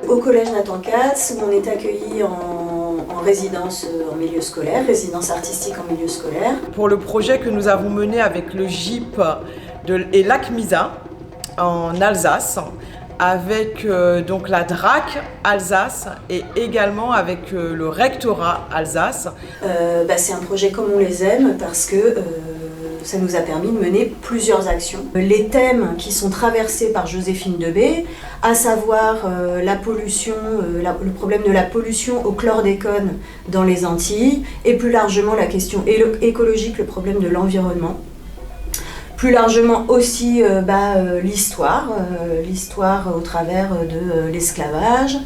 au collège Nathan Katz, où on est accueillis en résidence en milieu scolaire, résidence artistique en milieu scolaire. Pour le projet que nous avons mené avec le GIP et l'ACMISA en Alsace, avec donc la DRAC Alsace et également avec le rectorat Alsace. C'est un projet comme on les aime parce que ça nous a permis de mener plusieurs actions. Les thèmes qui sont traversés par Joséphine Debay, à savoir la pollution, le problème de la pollution au chlordécone dans les Antilles et plus largement la question écologique, le problème de l'environnement. Plus largement aussi l'histoire au travers de l'esclavage,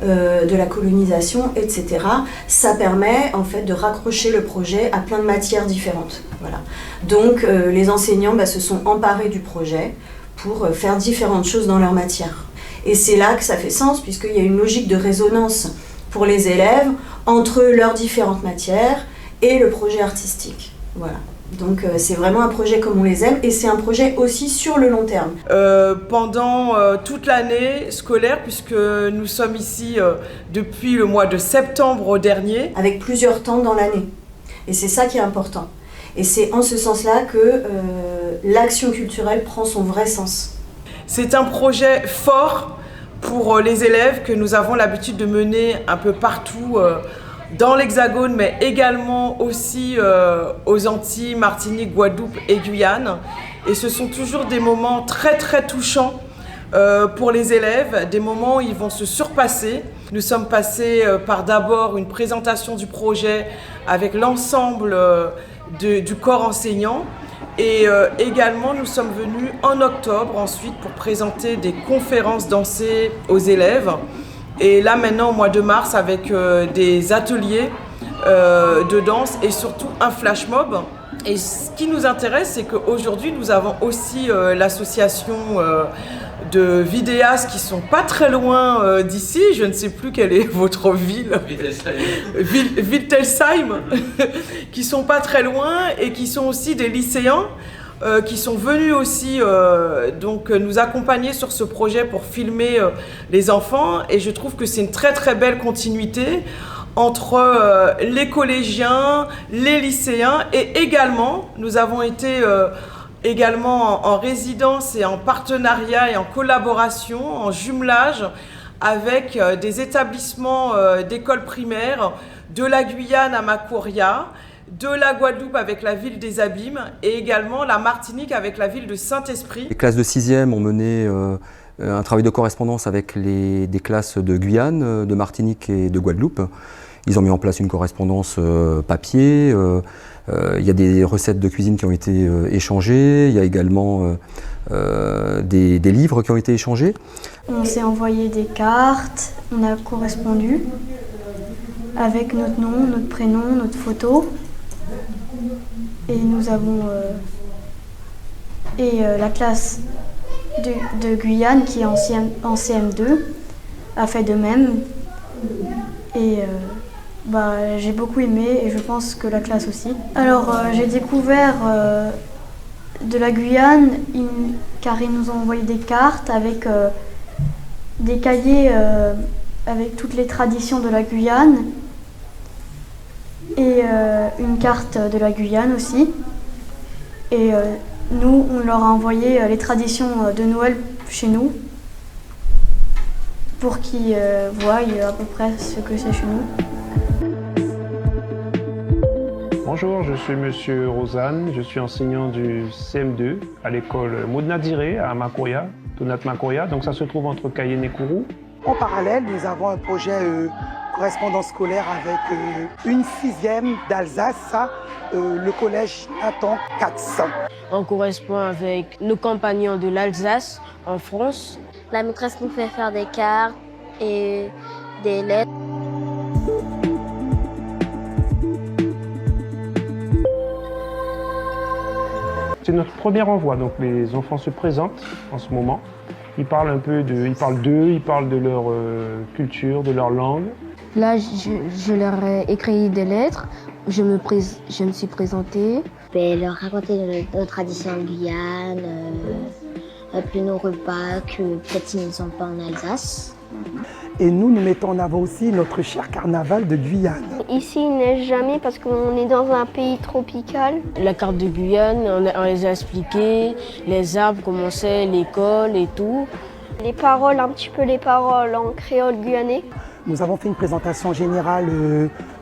de la colonisation, etc. Ça permet en fait de raccrocher le projet à plein de matières différentes. Voilà. Donc les enseignants se sont emparés du projet pour faire différentes choses dans leur matière. Et c'est là que ça fait sens puisqu'il y a une logique de résonance pour les élèves entre leurs différentes matières et le projet artistique. Voilà. Donc c'est vraiment un projet comme on les aime et c'est un projet aussi sur le long terme. Pendant toute l'année scolaire, puisque nous sommes ici depuis le mois de septembre dernier. Avec plusieurs temps dans l'année. Et c'est ça qui est important. Et c'est en ce sens-là que l'action culturelle prend son vrai sens. C'est un projet fort pour les élèves que nous avons l'habitude de mener un peu partout dans l'Hexagone, mais également aussi aux Antilles, Martinique, Guadeloupe et Guyane. Et ce sont toujours des moments très très touchants pour les élèves, des moments où ils vont se surpasser. Nous sommes passés par d'abord une présentation du projet avec l'ensemble du corps enseignant. Et également, nous sommes venus en octobre ensuite pour présenter des conférences dansées aux élèves. Et là maintenant au mois de mars avec des ateliers de danse et surtout un flash mob. Et ce qui nous intéresse, c'est qu'aujourd'hui nous avons aussi l'association de vidéastes qui sont pas très loin d'ici. Je ne sais plus quelle est votre ville. Wittelsheim. Qui sont pas très loin et qui sont aussi des lycéens. Qui sont venus aussi nous accompagner sur ce projet pour filmer les enfants et je trouve que c'est une très très belle continuité entre les collégiens, les lycéens et également nous avons été également en résidence et en partenariat et en collaboration, en jumelage avec des établissements d'écoles primaires de la Guyane à Macouria, de la Guadeloupe avec la ville des Abîmes et également la Martinique avec la ville de Saint-Esprit. Les classes de 6e ont mené un travail de correspondance avec des classes de Guyane, de Martinique et de Guadeloupe. Ils ont mis en place une correspondance papier, il y a des recettes de cuisine qui ont été échangées, il y a également des livres qui ont été échangés. On s'est envoyé des cartes, on a correspondu avec notre nom, notre prénom, notre photo. Et nous avons la classe de Guyane qui est en CM2 a fait de même. Et j'ai beaucoup aimé et je pense que la classe aussi. Alors j'ai découvert de la Guyane car ils nous ont envoyé des cartes avec des cahiers avec toutes les traditions de la Guyane. Et une carte de la Guyane aussi. Et nous, on leur a envoyé les traditions de Noël chez nous pour qu'ils voient à peu près ce que c'est chez nous. Bonjour, je suis Monsieur Rosanne, je suis enseignant du CM2 à l'école Moudna Diré à Macouria, Tonat Macouria, donc ça se trouve entre Cayenne et Kourou. En parallèle, nous avons un projet correspondance scolaire avec une 6e d'Alsace, le collège Nathan Katz. On correspond avec nos compagnons de l'Alsace en France. La maîtresse nous fait faire des cartes et des lettres. C'est notre premier envoi, donc les enfants se présentent en ce moment. Ils parlent ils parlent d'eux, ils parlent de leur culture, de leur langue. Là, je leur ai écrit des lettres, je me suis présentée. Et leur raconter nos traditions en Guyane, appeler nos repas, que peut-être ils ne sont pas en Alsace. Et nous mettons en avant aussi notre cher carnaval de Guyane. Ici, il neige jamais parce qu'on est dans un pays tropical. La carte de Guyane, on les a expliquées, les arbres, comment c'est, l'école et tout. Les paroles, un petit peu les paroles en créole guyanais. Nous avons fait une présentation générale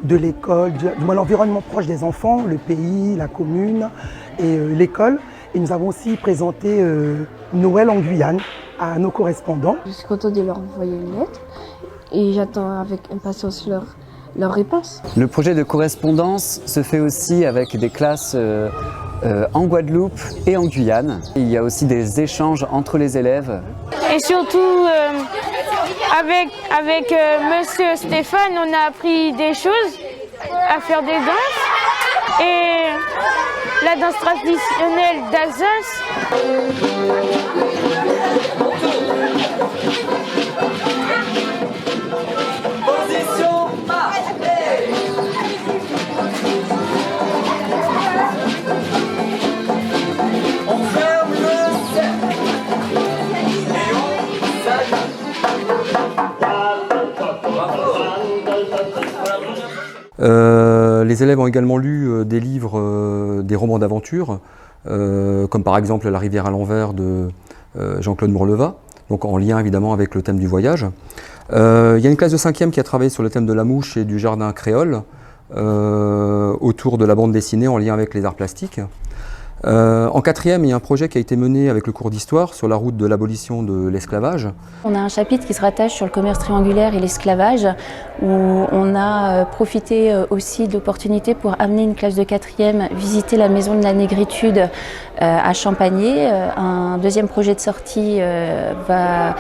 de l'école, de l'environnement proche des enfants, le pays, la commune et l'école. Et nous avons aussi présenté Noël en Guyane à nos correspondants. Je suis contente de leur envoyer une lettre et j'attends avec impatience leur réponse. Le projet de correspondance se fait aussi avec des classes en Guadeloupe et en Guyane. Il y a aussi des échanges entre les élèves. Et surtout, avec Monsieur Stéphane, on a appris des choses, à faire des danses. Et la danse traditionnelle d'Alsace. Les élèves ont également lu des livres, des romans d'aventure, comme par exemple La rivière à l'envers de Jean-Claude Morleva, donc en lien évidemment avec le thème du voyage. Il y a une classe de 5e qui a travaillé sur le thème de la mouche et du jardin créole, autour de la bande dessinée en lien avec les arts plastiques. En 4e, il y a un projet qui a été mené avec le cours d'histoire sur la route de l'abolition de l'esclavage. On a un chapitre qui se rattache sur le commerce triangulaire et l'esclavage, où on a profité aussi de l'opportunité pour amener une classe de 4e visiter la maison de la négritude à Champagné. Un deuxième projet de sortie va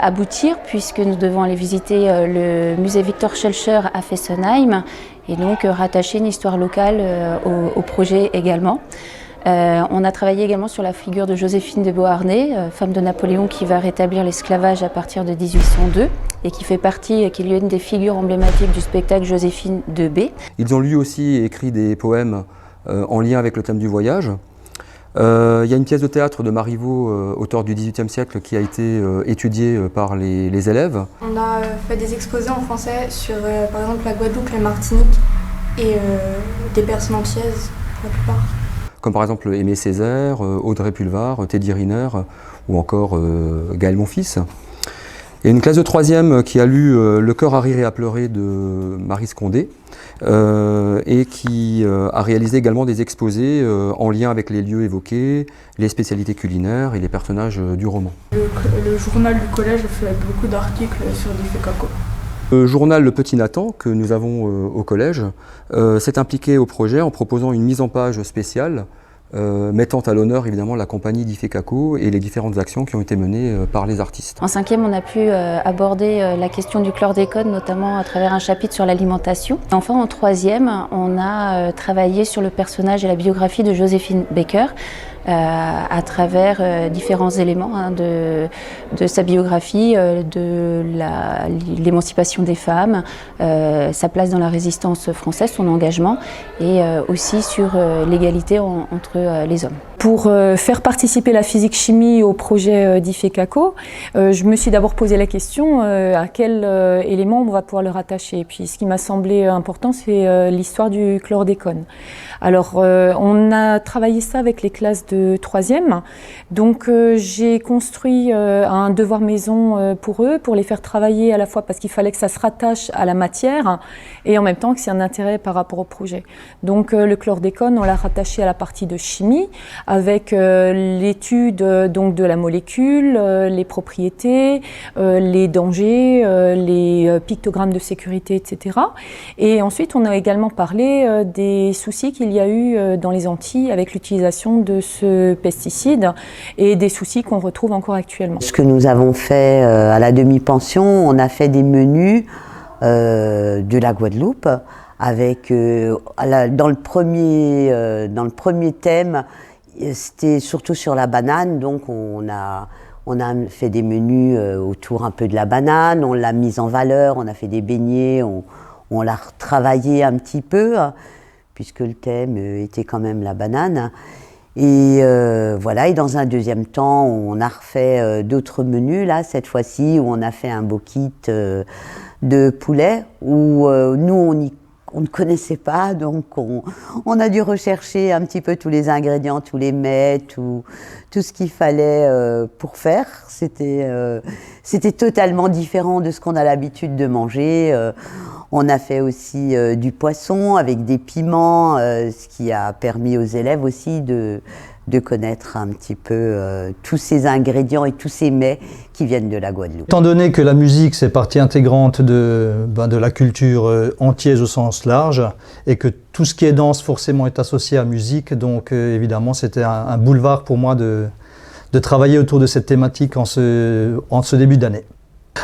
aboutir, puisque nous devons aller visiter le musée Victor Schœlcher à Fessenheim et donc rattacher une histoire locale au projet également. On a travaillé également sur la figure de Joséphine de Beauharnais, femme de Napoléon qui va rétablir l'esclavage à partir de 1802 et qui fait partie, qui est l'une des figures emblématiques du spectacle Joséphine de B. Ils ont lui aussi écrit des poèmes en lien avec le thème du voyage. Il y a une pièce de théâtre de Marivaux, auteur du XVIIIe siècle, qui a été étudiée par les élèves. On a fait des exposés en français sur par exemple la Guadeloupe, la Martinique et des personnes antillaises pour la plupart. Comme par exemple Aimé Césaire, Audrey Pulvar, Teddy Riner ou encore Gaël Monfils. Il y a une classe de 3e qui a lu Le cœur à rire et à pleurer de Maryse Condé et qui a réalisé également des exposés en lien avec les lieux évoqués, les spécialités culinaires et les personnages du roman. Le journal du collège fait beaucoup d'articles sur l'IFECACO. Le journal Le Petit Nathan, que nous avons au collège, s'est impliqué au projet en proposant une mise en page spéciale mettant à l'honneur évidemment la compagnie d'IFECACO et les différentes actions qui ont été menées par les artistes. En 5e, on a pu aborder la question du chlordécone, notamment à travers un chapitre sur l'alimentation. Enfin, en 3e, on a travaillé sur le personnage et la biographie de Joséphine Baker, à travers différents éléments de sa biographie, de l'émancipation des femmes, sa place dans la résistance française, son engagement, et aussi sur l'égalité entre les hommes. Pour faire participer la physique-chimie au projet d'IFECACO, je me suis d'abord posé la question à quel élément on va pouvoir le rattacher. Et puis ce qui m'a semblé important, c'est l'histoire du chlordécone. Alors on a travaillé ça avec les classes de 3e, donc j'ai construit un devoir maison pour eux, pour les faire travailler à la fois parce qu'il fallait que ça se rattache à la matière et en même temps que c'est un intérêt par rapport au projet. Donc le chlordécone, on l'a rattaché à la partie de chimie, avec l'étude donc de la molécule, les propriétés, les dangers, les pictogrammes de sécurité, etc. Et ensuite, on a également parlé des soucis qu'il y a eu dans les Antilles avec l'utilisation de ce pesticide et des soucis qu'on retrouve encore actuellement. Ce que nous avons fait à la demi-pension, on a fait des menus de la Guadeloupe avec, dans le premier thème, c'était surtout sur la banane, donc on a fait des menus autour un peu de la banane, on l'a mise en valeur, on a fait des beignets, on l'a retravaillé un petit peu, puisque le thème était quand même la banane. Et voilà, et dans un deuxième temps, on a refait d'autres menus, là, cette fois-ci, où on a fait un beau kit de poulet, où nous, on ne connaissait pas, donc on a dû rechercher un petit peu tous les ingrédients, tous les mets, tout ce qu'il fallait pour faire. C'était totalement différent de ce qu'on a l'habitude de manger. On a fait aussi du poisson avec des piments, ce qui a permis aux élèves aussi de connaître un petit peu tous ces ingrédients et tous ces mets qui viennent de la Guadeloupe. Étant donné que la musique c'est partie intégrante de la culture antillaise au sens large et que tout ce qui est danse forcément est associé à musique, donc évidemment c'était un boulevard pour moi de travailler autour de cette thématique en ce début d'année.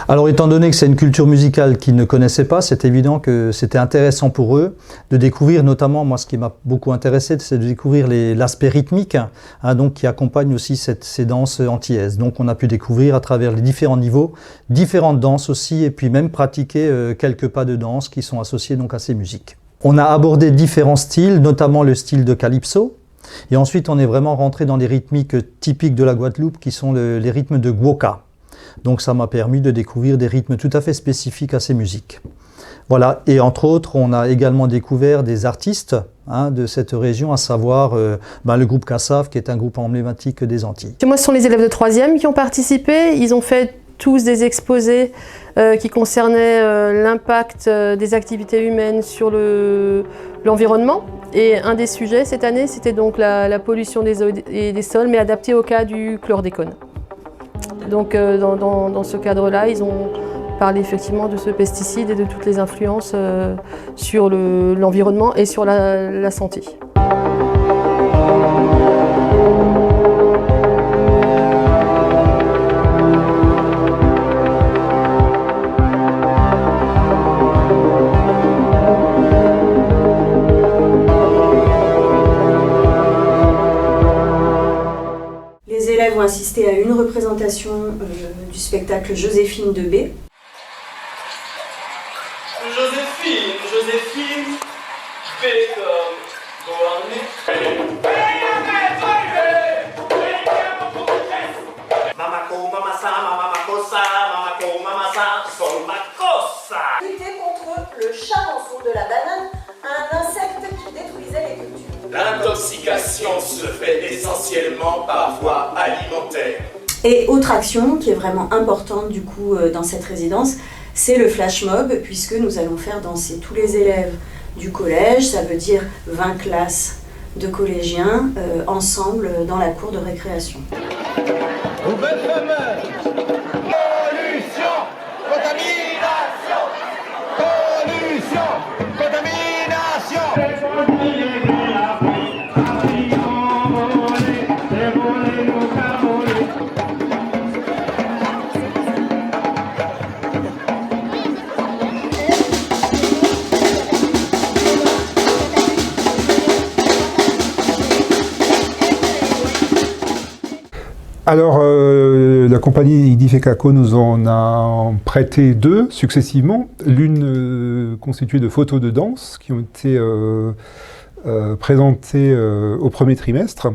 Alors étant donné que c'est une culture musicale qu'ils ne connaissaient pas, c'est évident que c'était intéressant pour eux de découvrir, notamment moi ce qui m'a beaucoup intéressé, c'est de découvrir l'aspect rythmique donc, qui accompagne aussi ces danses antillaises. Donc on a pu découvrir à travers les différents niveaux, différentes danses aussi, et puis même pratiquer quelques pas de danse qui sont associés donc à ces musiques. On a abordé différents styles, notamment le style de calypso, et ensuite on est vraiment rentré dans les rythmiques typiques de la Guadeloupe qui sont les rythmes de guoka. Donc ça m'a permis de découvrir des rythmes tout à fait spécifiques à ces musiques. Voilà, et entre autres, on a également découvert des artistes de cette région, à savoir le groupe Kassav, qui est un groupe emblématique des Antilles. Moi, ce sont les élèves de 3e qui ont participé. Ils ont fait tous des exposés qui concernaient l'impact des activités humaines sur l'environnement. Et un des sujets cette année, c'était donc la pollution des eaux et des sols, mais adaptée au cas du chlordécone. Donc dans ce cadre-là, ils ont parlé effectivement de ce pesticide et de toutes les influences sur l'environnement et sur la santé. Les élèves ont assisté à une représentation du spectacle Joséphine de B. Joséphine, B comme Beauharnais. Mamako, mamasa, mamakosa, mamako, mamasa, sol makosa. Lutter contre le charançon de la banane, un insecte qui détruisait les cultures. L'intoxication se fait essentiellement par voie alimentaire. Et autre action qui est vraiment importante du coup dans cette résidence, c'est le flash mob, puisque nous allons faire danser tous les élèves du collège, ça veut dire 20 classes de collégiens ensemble dans la cour de récréation. Pollution, contamination, pollution, contamination. Alors, la compagnie Idifekako nous en a prêté 2 successivement. L'une constituée de photos de danse qui ont été présentées au premier trimestre.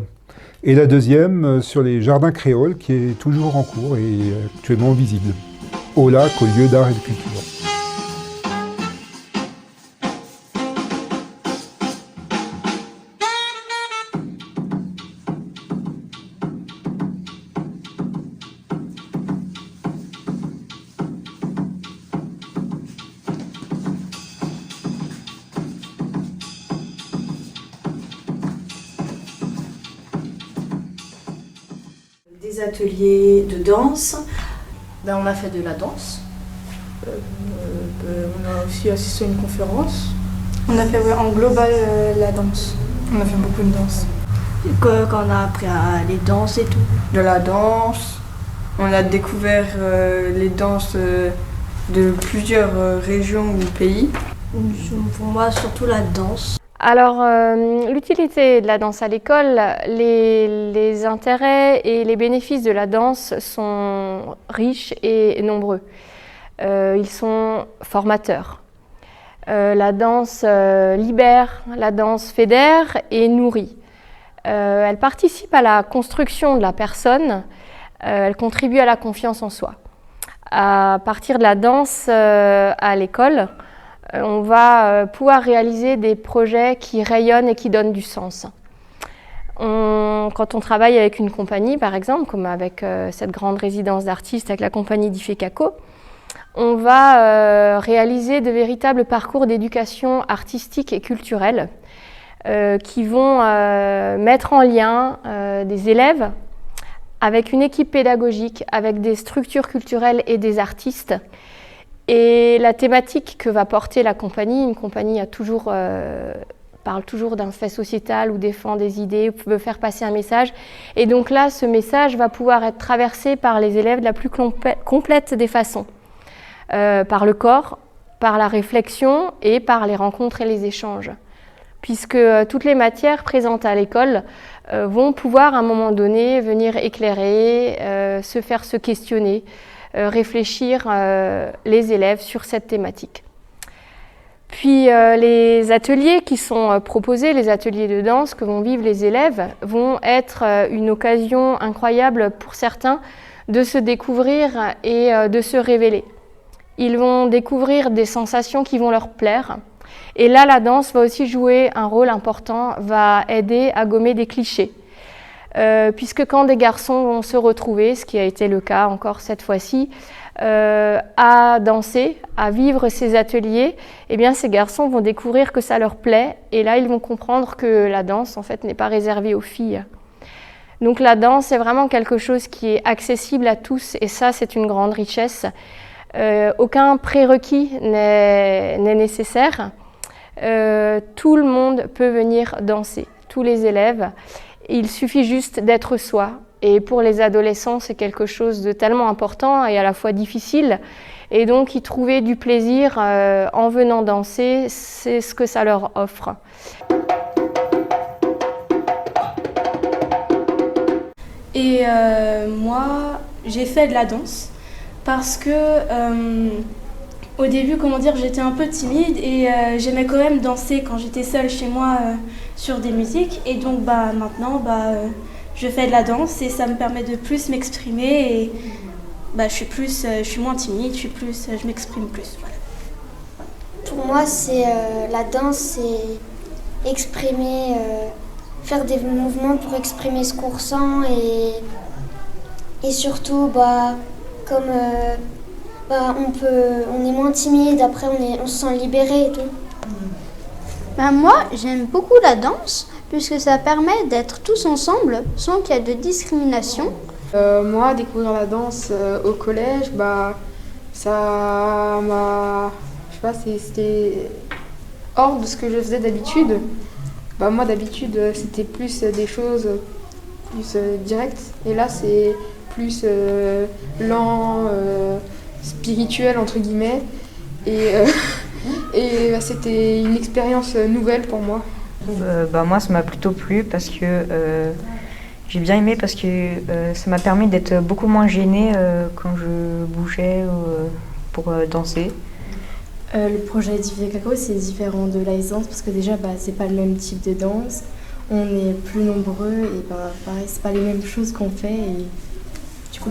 Et la deuxième sur les jardins créoles qui est toujours en cours et actuellement visible au lac, au lieu d'art et de culture. Des ateliers de danse. On a fait de la danse. On a aussi assisté à une conférence. On a fait en global la danse. On a fait beaucoup de danse. Quand on a appris à les danses et tout. De la danse. On a découvert les danses de plusieurs régions ou pays. Pour moi, surtout la danse. Alors, l'utilité de la danse à l'école, les intérêts et les bénéfices de la danse sont riches et nombreux. Ils sont formateurs. La danse libère, la danse fédère et nourrit. Elle participe à la construction de la personne, elle contribue à la confiance en soi. À partir de la danse à l'école, on va pouvoir réaliser des projets qui rayonnent et qui donnent du sens. Quand on travaille avec une compagnie, par exemple, comme avec cette grande résidence d'artistes avec la compagnie d'Ifekako, on va réaliser de véritables parcours d'éducation artistique et culturelle qui vont mettre en lien des élèves avec une équipe pédagogique, avec des structures culturelles et des artistes. Et la thématique que va porter la compagnie, une compagnie parle toujours d'un fait sociétal ou défend des idées, ou veut faire passer un message. Et donc là, ce message va pouvoir être traversé par les élèves de la plus complète des façons. Par le corps, par la réflexion et par les rencontres et les échanges. Puisque toutes les matières présentes à l'école vont pouvoir à un moment donné venir éclairer, se questionner, réfléchir les élèves sur cette thématique. Puis les ateliers qui sont proposés, les ateliers de danse que vont vivre les élèves, vont être une occasion incroyable pour certains de se découvrir et de se révéler. Ils vont découvrir des sensations qui vont leur plaire. Et là, la danse va aussi jouer un rôle important, va aider à gommer des clichés. Puisque quand des garçons vont se retrouver, ce qui a été le cas encore cette fois-ci, à danser, à vivre ces ateliers, eh bien ces garçons vont découvrir que ça leur plaît et là ils vont comprendre que la danse en fait n'est pas réservée aux filles. Donc la danse est vraiment quelque chose qui est accessible à tous et ça c'est une grande richesse. Aucun prérequis n'est nécessaire. Tout le monde peut venir danser, tous les élèves. Il suffit juste d'être soi. Et pour les adolescents, c'est quelque chose de tellement important et à la fois difficile. Et donc, y trouver du plaisir en venant danser, c'est ce que ça leur offre. Et moi, j'ai fait de la danse parce que au début, j'étais un peu timide et j'aimais quand même danser quand j'étais seule chez moi sur des musiques. Et donc maintenant, je fais de la danse et ça me permet de plus m'exprimer et je suis moins timide, je m'exprime plus. Voilà. Pour moi, c'est la danse, c'est exprimer, faire des mouvements pour exprimer ce qu'on ressent et surtout, comme on est moins timide, après on se sent libéré et tout. Moi, j'aime beaucoup la danse puisque ça permet d'être tous ensemble sans qu'il y ait de discrimination. Moi, découvrir la danse au collège, ça m'a... c'était hors de ce que je faisais d'habitude. Moi, d'habitude, c'était plus des choses plus directes. Et là, c'est plus lent, spirituel, entre guillemets. Et c'était une expérience nouvelle pour moi. Moi, ça m'a plutôt plu parce que j'ai bien aimé parce que ça m'a permis d'être beaucoup moins gênée quand je bougeais pour danser. Le projet d'Ifekako, c'est différent de la danse parce que déjà, c'est pas le même type de danse. On est plus nombreux et pareil, c'est pas les mêmes choses qu'on fait et du coup,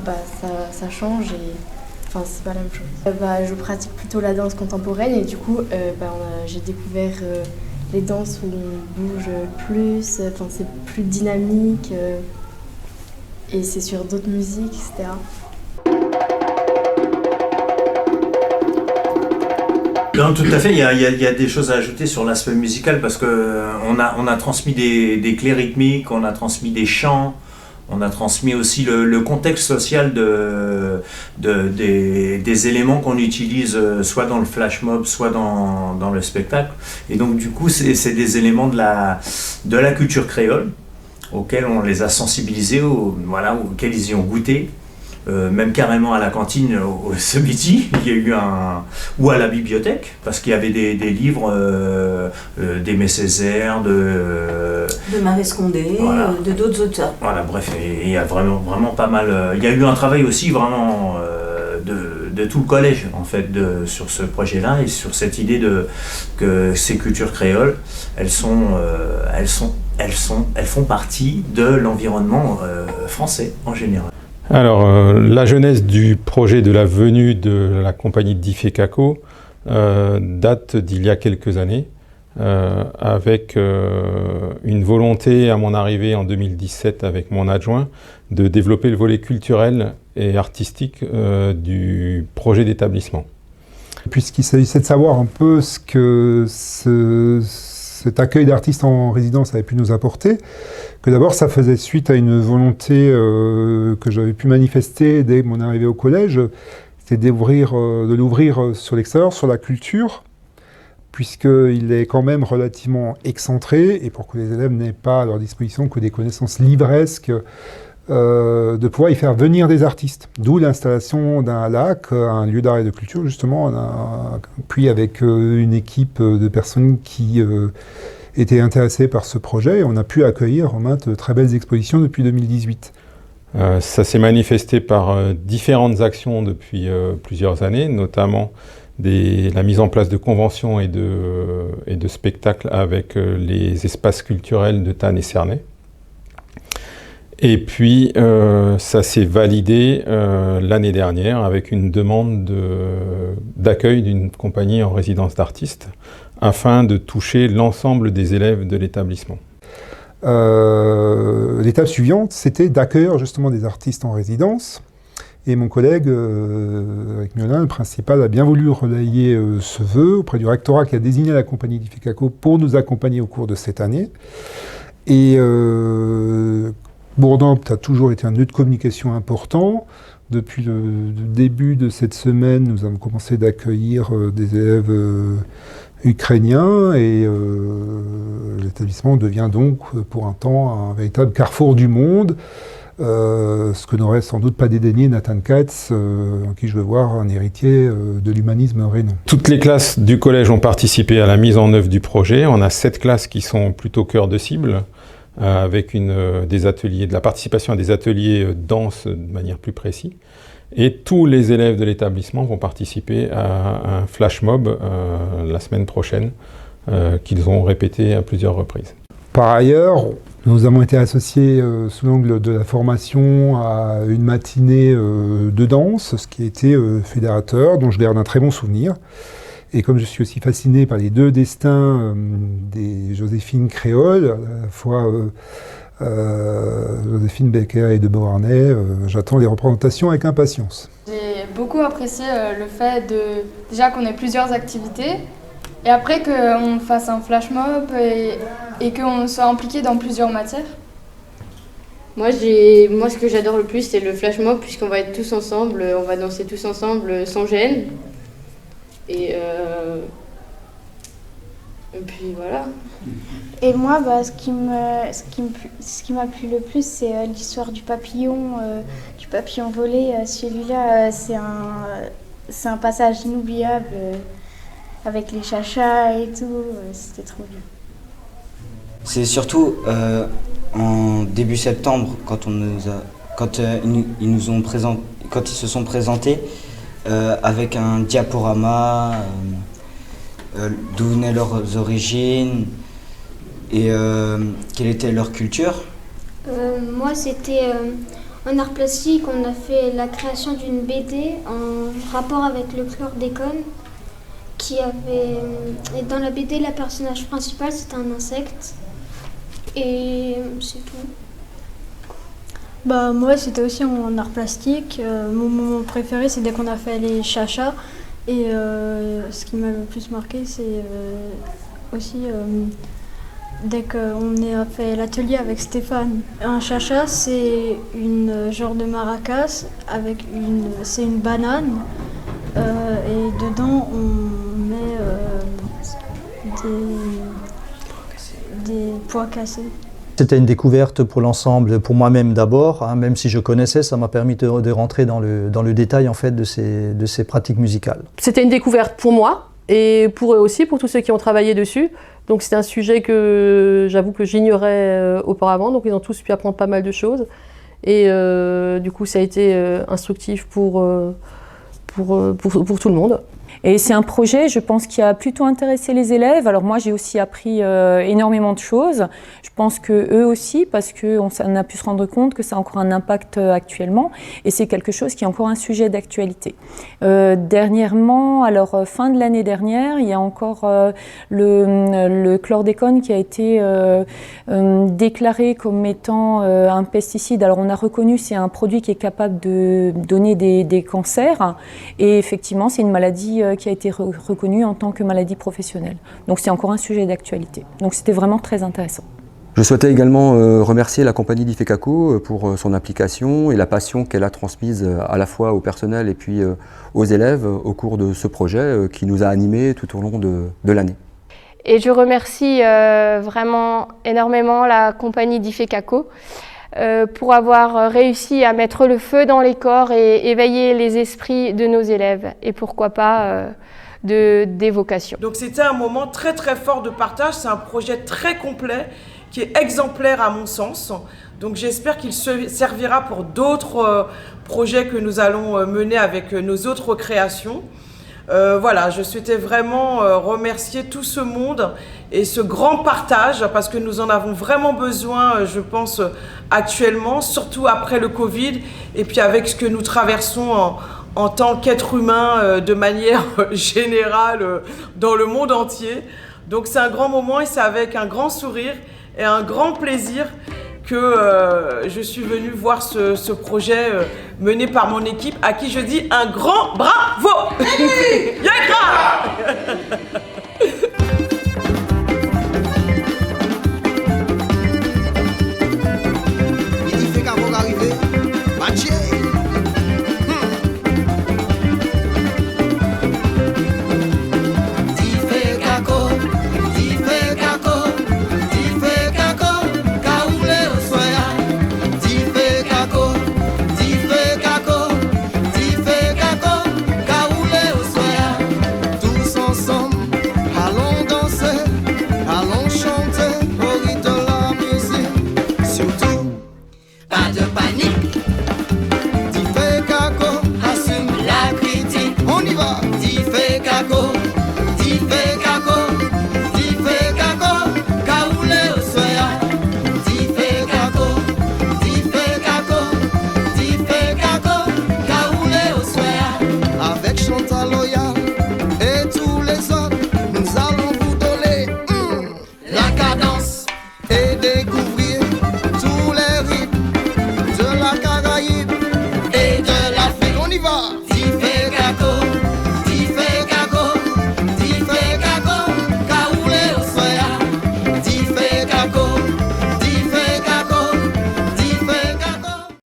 ça change et c'est pas la même chose. Je pratique plutôt la danse contemporaine et du coup, j'ai découvert les danses où on bouge plus, c'est plus dynamique et c'est sur d'autres musiques, etc. Non, tout à fait, il y a des choses à ajouter sur l'aspect musical parce qu'on a transmis des clés rythmiques, on a transmis des chants, on a transmis aussi le contexte social des éléments qu'on utilise soit dans le flash mob, soit dans le spectacle. Et donc du coup, c'est des éléments de la culture créole auxquels on les a sensibilisés, auxquels ils y ont goûté. Même carrément à la cantine au Semiti, il y a eu ou à la bibliothèque, parce qu'il y avait des livres d'Aimé Césaire, de Marie Scondé, de d'autres auteurs. Voilà, bref, il y a vraiment pas mal. Il y a eu un travail aussi vraiment de tout le collège en fait sur ce projet-là et sur cette idée que ces cultures créoles, elles sont elles font partie de l'environnement français en général. Alors, la genèse du projet de la venue de la compagnie d'Ifekako date d'il y a quelques années, avec une volonté à mon arrivée en 2017 avec mon adjoint de développer le volet culturel et artistique du projet d'établissement. Puisqu'il s'agissait de savoir un peu ce que cet accueil d'artistes en résidence avait pu nous apporter, que d'abord ça faisait suite à une volonté que j'avais pu manifester dès mon arrivée au collège, c'était de l'ouvrir sur l'extérieur, sur la culture, puisqu'il est quand même relativement excentré, et pour que les élèves n'aient pas à leur disposition que des connaissances livresques, de pouvoir y faire venir des artistes. D'où l'installation d'un lac, un lieu d'art et de culture, justement, puis avec une équipe de personnes qui étaient intéressées par ce projet, on a pu accueillir maintes très belles expositions depuis 2018. Ça s'est manifesté par différentes actions depuis plusieurs années, notamment la mise en place de conventions et de spectacles avec les espaces culturels de Thann et Cernay. Et puis, ça s'est validé l'année dernière avec une demande d'accueil d'une compagnie en résidence d'artistes afin de toucher l'ensemble des élèves de l'établissement. L'étape suivante, c'était d'accueillir justement des artistes en résidence. Et mon collègue, avec Miolin, le principal, a bien voulu relayer ce vœu auprès du rectorat qui a désigné la compagnie d'Ifekako pour nous accompagner au cours de cette année. Et Bourdampt a toujours été un nœud de communication important. Depuis le début de cette semaine, nous avons commencé d'accueillir des élèves ukrainiens et l'établissement devient donc pour un temps un véritable carrefour du monde, ce que n'aurait sans doute pas dédaigné Nathan Katz, en qui je veux voir un héritier de l'humanisme rénant. Toutes les classes du collège ont participé à la mise en œuvre du projet. On a 7 classes qui sont plutôt cœur de cible, avec de la participation à des ateliers danse de manière plus précise. Et tous les élèves de l'établissement vont participer à un flash mob la semaine prochaine, qu'ils ont répété à plusieurs reprises. Par ailleurs, nous avons été associés sous l'angle de la formation à une matinée de danse, ce qui a été fédérateur, dont je garde un très bon souvenir. Et comme je suis aussi fasciné par les deux destins des Joséphine créoles, à la fois Joséphine Baker et de Beauharnais, j'attends les représentations avec impatience. J'ai beaucoup apprécié le fait déjà qu'on ait plusieurs activités et après qu'on fasse un flash mob et qu'on soit impliqué dans plusieurs matières. Moi, ce que j'adore le plus, c'est le flash mob puisqu'on va être tous ensemble, on va danser tous ensemble sans gêne. Et puis voilà. Et moi, ce qui m'a plu le plus, c'est l'histoire du papillon volé. Celui-là, c'est un passage inoubliable avec les chachas et tout. C'était trop bien. C'est surtout en début septembre, quand ils se sont présentés avec un diaporama. D'où venaient leurs origines et quelle était leur culture. Moi, c'était en art plastique. On a fait la création d'une BD en rapport avec le chlordécone. Et dans la BD, la personnage principale, c'était un insecte. Et c'est tout. Moi, c'était aussi en art plastique. Mon moment préféré, c'est dès qu'on a fait les chachas. Et ce qui m'a le plus marqué, c'est aussi dès qu'on a fait l'atelier avec Stéphane. Un chacha, c'est une genre de maracas, c'est une banane, et dedans on met des pois cassés. C'était une découverte pour l'ensemble, pour moi-même d'abord, même si je connaissais, ça m'a permis de rentrer dans le détail en fait de ces pratiques musicales. C'était une découverte pour moi et pour eux aussi, pour tous ceux qui ont travaillé dessus. Donc c'est un sujet que j'avoue que j'ignorais auparavant, donc ils ont tous pu apprendre pas mal de choses. Et du coup ça a été instructif pour tout le monde. Et c'est un projet, je pense, qui a plutôt intéressé les élèves. Alors moi, j'ai aussi appris énormément de choses. Je pense qu'eux aussi, parce qu'on a pu se rendre compte que ça a encore un impact actuellement. Et c'est quelque chose qui est encore un sujet d'actualité. Dernièrement, alors fin de l'année dernière, il y a encore le chlordécone qui a été déclaré comme étant un pesticide. Alors on a reconnu, c'est un produit qui est capable de donner des cancers. Et effectivement, c'est une maladie qui a été reconnue en tant que maladie professionnelle. Donc c'est encore un sujet d'actualité. Donc c'était vraiment très intéressant. Je souhaitais également remercier la compagnie d'Ifecaco pour son implication et la passion qu'elle a transmise à la fois au personnel et puis aux élèves au cours de ce projet qui nous a animés tout au long de l'année. Et je remercie vraiment énormément la compagnie d'Ifecaco pour avoir réussi à mettre le feu dans les corps et éveiller les esprits de nos élèves et pourquoi pas des vocations. Donc c'était un moment très très fort de partage, c'est un projet très complet qui est exemplaire à mon sens. Donc j'espère qu'il servira pour d'autres projets que nous allons mener avec nos autres créations. Voilà, je souhaitais vraiment remercier tout ce monde et ce grand partage parce que nous en avons vraiment besoin, je pense, actuellement, surtout après le Covid et puis avec ce que nous traversons en tant qu'être humain de manière générale dans le monde entier. Donc c'est un grand moment et c'est avec un grand sourire et un grand plaisir que je suis venue voir ce projet mené par mon équipe à qui je dis un grand bravo. Et